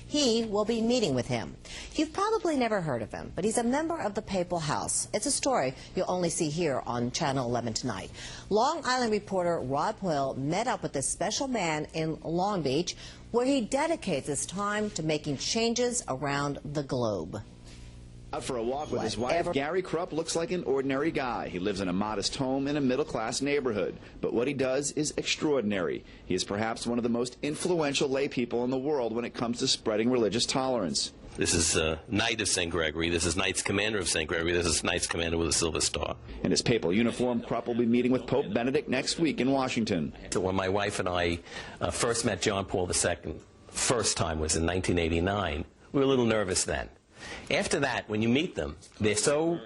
He will be meeting with him. You've probably never heard of him, but he's a member of the Papal House. It's a story you'll only see here on Channel 11 tonight. Long Island reporter Rob Hoyle met up with this special man in Long Beach, where he dedicates his time to making changes around the globe. Out for a walk with his wife, Gary Krupp looks like an ordinary guy. He lives in a modest home in a middle-class neighborhood. But what he does is extraordinary. He is perhaps one of the most influential lay people in the world when it comes to spreading religious tolerance. This is Knight of St. Gregory. This is Knights Commander of St. Gregory. This is Knights Commander with a Silver Star. In his papal uniform, Krupp will be meeting with Pope Benedict next week in Washington. So when my wife and I first met John Paul II, first time was in 1989, we were a little nervous then. After that, when you meet them, they're so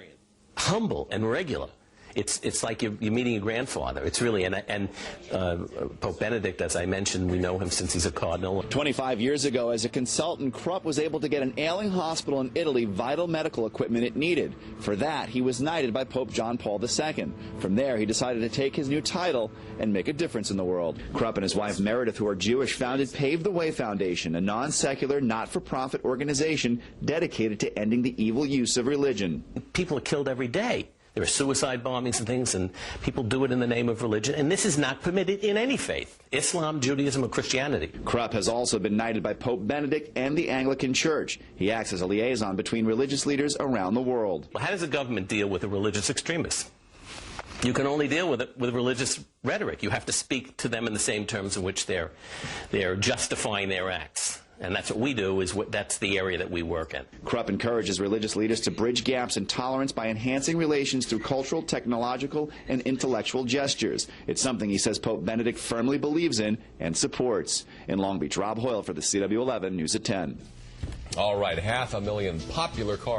humble and regular. It's like you're meeting a grandfather. It's really, and Pope Benedict, as I mentioned, we know him since he's a cardinal. 25 years ago, as a consultant, Krupp was able to get an ailing hospital in Italy vital medical equipment it needed. For that, he was knighted by Pope John Paul II. From there, he decided to take his new title and make a difference in the world. Krupp and his wife Meredith, who are Jewish, founded Pave the Way Foundation, a non-secular, not-for-profit organization dedicated to ending the evil use of religion. People are killed every day. There are suicide bombings and things, and people do it in the name of religion, and this is not permitted in any faith, Islam, Judaism, or Christianity. Krupp has also been knighted by Pope Benedict and the Anglican Church. He acts as a liaison between religious leaders around the world. Well, how does a government deal with a religious extremist? You can only deal with it with religious rhetoric. You have to speak to them in the same terms in which they're justifying their acts. And that's what we do, that's the area that we work in. Krupp encourages religious leaders to bridge gaps in tolerance by enhancing relations through cultural, technological, and intellectual gestures. It's something he says Pope Benedict firmly believes in and supports. In Long Beach, Rob Hoyle for the CW11 News at 10. All right, 500,000 popular cars.